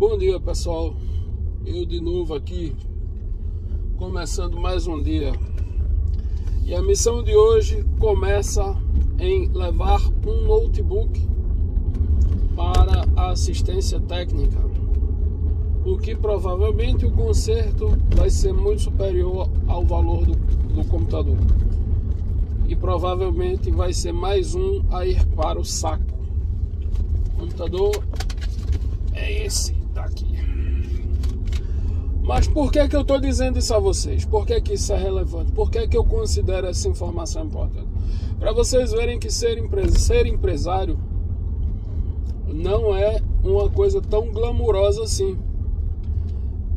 Bom dia, pessoal. Eu de novo aqui, começando mais um dia. E a missão de hoje começa em levar um notebook para a assistência técnica, porque provavelmente o conserto vai ser muito superior ao valor do computador. E provavelmente vai ser mais um a ir para o saco. O computador é esse daqui. Mas por que eu estou dizendo isso a vocês? Por que isso é relevante? Por que eu considero essa informação importante? Para vocês verem que ser empresário não é uma coisa tão glamurosa assim.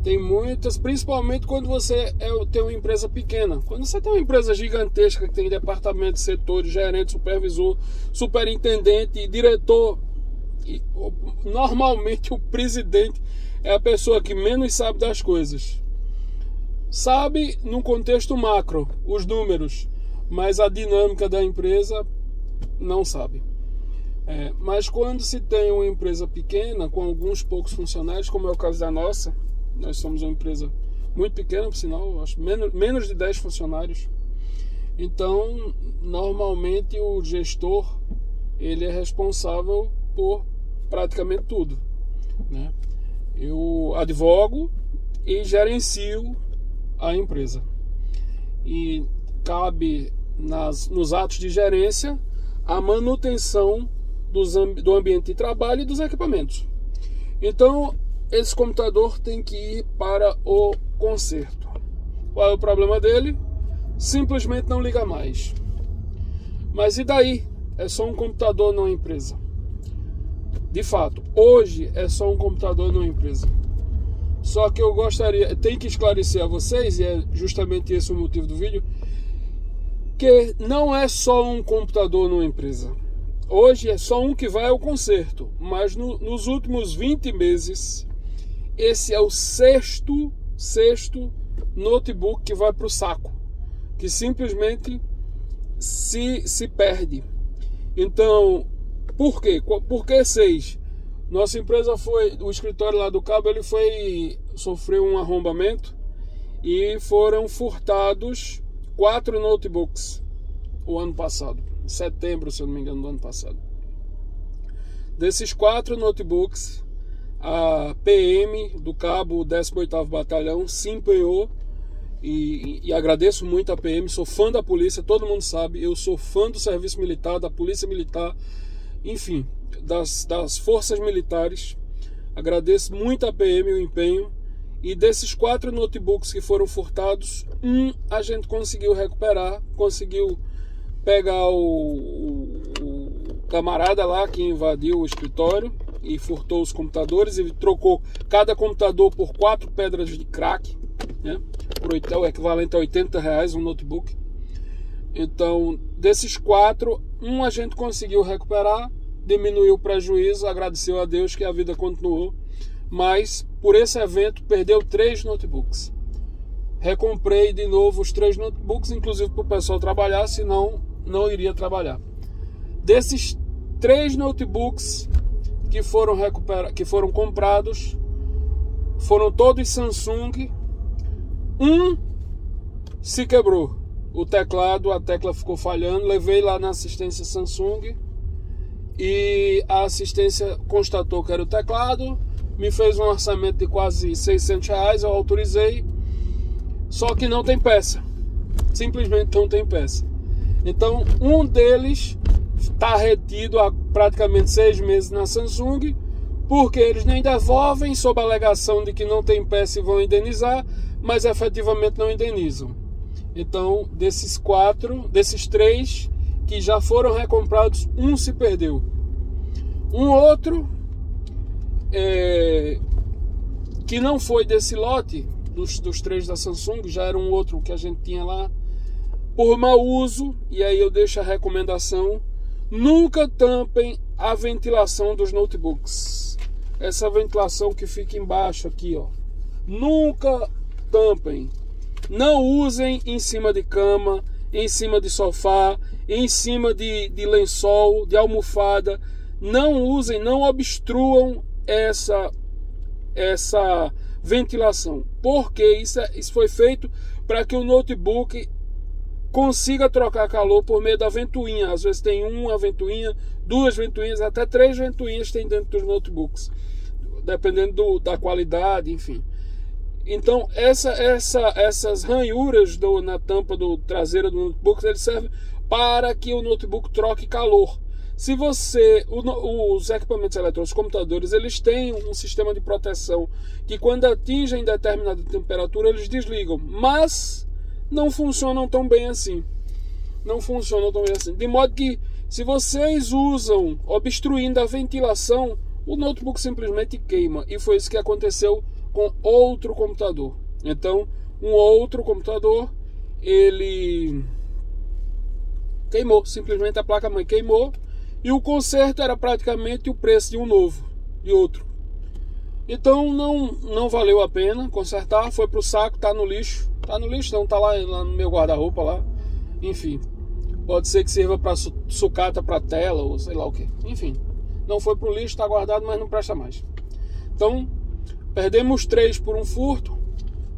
Tem muitas, principalmente quando você tem uma empresa pequena. Quando você tem uma empresa gigantesca que tem departamento, setor, gerente, supervisor, superintendente, diretor, e normalmente o presidente é a pessoa que menos sabe das coisas. Sabe no contexto macro, os números, mas a dinâmica da empresa não sabe. Mas quando se tem uma empresa pequena, com alguns poucos funcionários, como é o caso da nossa, nós somos uma empresa muito pequena, por sinal, acho menos de 10 funcionários. Então, normalmente o gestor, ele é responsável por praticamente tudo, né? Eu advogo e gerencio a empresa. E cabe nos atos de gerência a manutenção do ambiente de trabalho e dos equipamentos. Então, esse computador tem que ir para o conserto. Qual é o problema dele? Simplesmente não liga mais. Mas e daí? É só um computador numa empresa. De fato, hoje é só um computador numa empresa. Só que eu tenho que esclarecer a vocês, e é justamente esse o motivo do vídeo, que não é só um computador numa empresa. Hoje é só um que vai ao conserto, mas nos últimos 20 meses, esse é o sexto notebook que vai para o saco, que simplesmente se perde. Então, por quê? Por que 6? Nossa empresa o escritório lá do Cabo, sofreu um arrombamento e foram furtados 4 notebooks o ano passado, em setembro, se eu não me engano, do ano passado. Desses 4 notebooks, a PM do Cabo, o 18º Batalhão, se empenhou, e agradeço muito a PM, sou fã da polícia, todo mundo sabe, eu sou fã do serviço militar, da polícia militar, enfim, das forças militares. Agradeço muito a PM o empenho. E desses 4 notebooks que foram furtados, a gente conseguiu recuperar, conseguiu pegar o camarada lá que invadiu o escritório e furtou os computadores e trocou cada computador por 4 pedras de crack, né? O equivalente a R$80 um notebook. Então, desses 4, a gente conseguiu recuperar, diminuiu o prejuízo, agradeceu a Deus que a vida continuou, mas por esse evento perdeu 3 notebooks. Recomprei de novo os 3 notebooks, inclusive para o pessoal trabalhar, senão não iria trabalhar. Desses 3 notebooks que foram comprados, foram todos Samsung. Se quebrou o teclado, a tecla ficou falhando, levei lá na assistência Samsung e a assistência constatou que era o teclado, me fez um orçamento de quase R$600, eu autorizei, só que não tem peça, simplesmente não tem peça. Então um deles está retido há praticamente 6 meses na Samsung, porque eles nem devolvem sob a alegação de que não tem peça e vão indenizar, mas efetivamente não indenizam. Então, desses 3 que já foram recomprados, se perdeu. Um outro, que não foi desse lote, dos 3 da Samsung, já era um outro que a gente tinha lá, por mau uso, e aí eu deixo a recomendação: nunca tampem a ventilação dos notebooks. Essa ventilação que fica embaixo aqui, ó, nunca tampem. Não usem em cima de cama, em cima de sofá, em cima de lençol, de almofada. Não usem, não obstruam essa ventilação, porque isso foi feito para que o notebook consiga trocar calor por meio da ventoinha. Às vezes tem uma ventoinha, 2 ventoinhas, até 3 ventoinhas tem dentro dos notebooks, dependendo da qualidade, enfim. Então essas ranhuras na tampa traseira do notebook, eles servem para que o notebook troque calor. Se os equipamentos eletrônicos, os computadores, eles têm um sistema de proteção que quando atingem determinada temperatura eles desligam, mas não funcionam tão bem assim. Não funcionam tão bem assim. De modo que se vocês usam obstruindo a ventilação, o notebook simplesmente queima. E foi isso que aconteceu com outro computador. Então, um outro computador, ele queimou. Simplesmente a placa-mãe queimou. E o conserto era praticamente o preço de um novo, de outro. Então não valeu a pena consertar, foi pro saco, tá no lixo. Tá no lixo não, tá lá no meu guarda-roupa lá. Enfim, pode ser que sirva para sucata para tela ou sei lá o que. Enfim, não foi pro lixo, tá guardado, mas não presta mais. Então, perdemos 3 por um furto,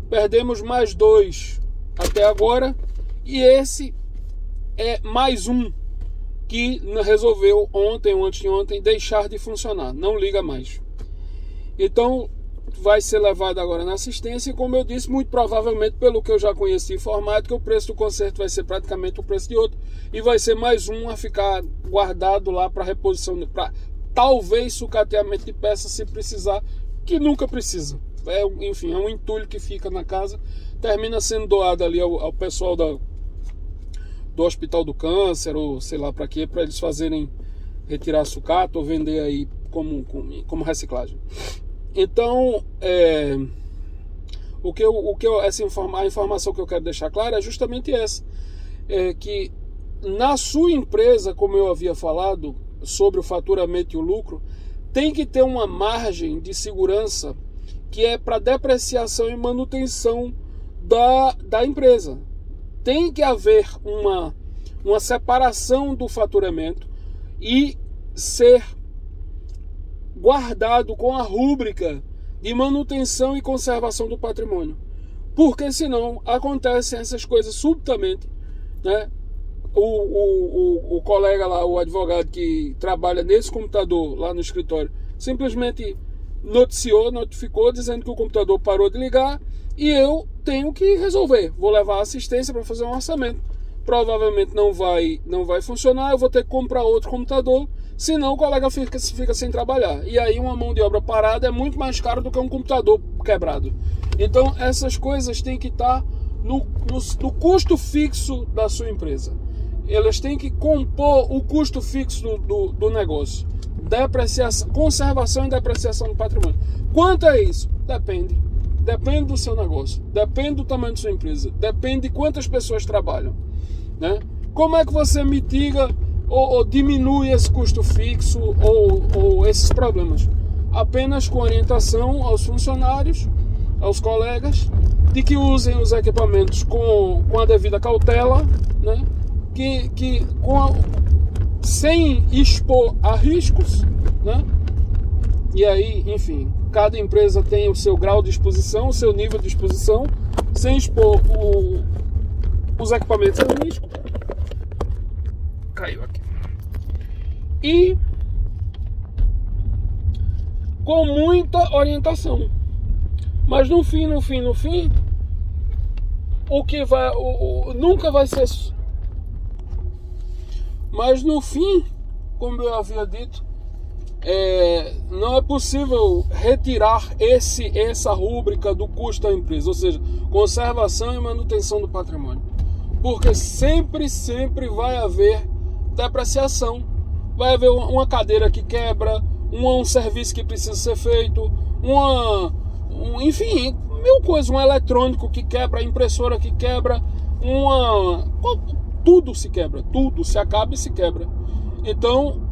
perdemos mais 2 até agora, e esse é mais um que resolveu ontem ou anteontem deixar de funcionar, não liga mais. Então vai ser levado agora na assistência, e como eu disse, muito provavelmente, pelo que eu já conheci informática, o preço do conserto vai ser praticamente o preço de outro, e vai ser mais um a ficar guardado lá para reposição, para talvez sucateamento de peças se precisar, que nunca precisa. Enfim, é um entulho que fica na casa, termina sendo doado ali ao pessoal do Hospital do Câncer, ou sei lá para quê, para eles fazerem, retirar sucata ou vender aí como reciclagem. Então, a informação que eu quero deixar clara é justamente essa, que na sua empresa, como eu havia falado sobre o faturamento e o lucro, tem que ter uma margem de segurança que é para depreciação e manutenção da empresa. Tem que haver uma separação do faturamento e ser guardado com a rúbrica de manutenção e conservação do patrimônio. Porque senão acontecem essas coisas subitamente, né? O colega lá, o advogado que trabalha nesse computador lá no escritório, simplesmente notificou dizendo que o computador parou de ligar, e eu tenho que resolver. Vou levar a assistência para fazer um orçamento. Provavelmente não vai funcionar, eu vou ter que comprar outro computador, senão o colega fica sem trabalhar. E aí uma mão de obra parada é muito mais caro do que um computador quebrado. Então essas coisas têm que estar no custo fixo da sua empresa. Elas têm que compor o custo fixo do negócio. Depreciação, conservação e depreciação do patrimônio. Quanto é isso? Depende. Depende do seu negócio. Depende do tamanho da sua empresa. Depende de quantas pessoas trabalham, né? Como é que você mitiga ou diminui esse custo fixo ou esses problemas? Apenas com orientação aos funcionários, aos colegas, de que usem os equipamentos com a devida cautela, né? Sem expor a riscos, né? E aí, enfim, cada empresa tem o seu grau de exposição, o seu nível de exposição, sem expor os equipamentos a risco. Caiu aqui. E com muita orientação. Mas no fim, o que vai... nunca vai ser... Mas no fim, como eu havia dito, não é possível retirar essa rúbrica do custo da empresa, ou seja, conservação e manutenção do patrimônio, porque sempre vai haver depreciação, vai haver uma cadeira que quebra, um serviço que precisa ser feito, enfim, mil coisas, um eletrônico que quebra, a impressora que quebra, tudo se quebra, tudo se acaba e se quebra. Então,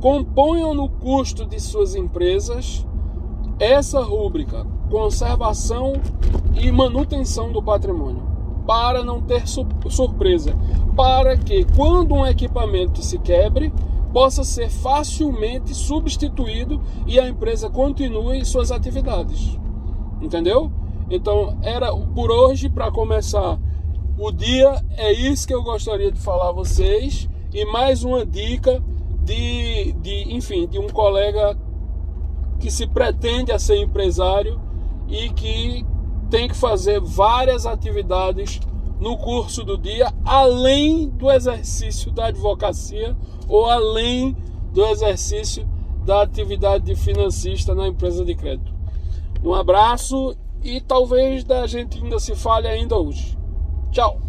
componham no custo de suas empresas essa rúbrica, conservação e manutenção do patrimônio, para não ter surpresa, para que quando um equipamento se quebre, possa ser facilmente substituído e a empresa continue suas atividades. Entendeu? Então, era por hoje, para começar o dia, é isso que eu gostaria de falar a vocês. E mais uma dica de um colega que se pretende a ser empresário e que tem que fazer várias atividades no curso do dia, além do exercício da advocacia ou além do exercício da atividade de financista na empresa de crédito. Um abraço e talvez a gente ainda se fale ainda hoje. Tchau!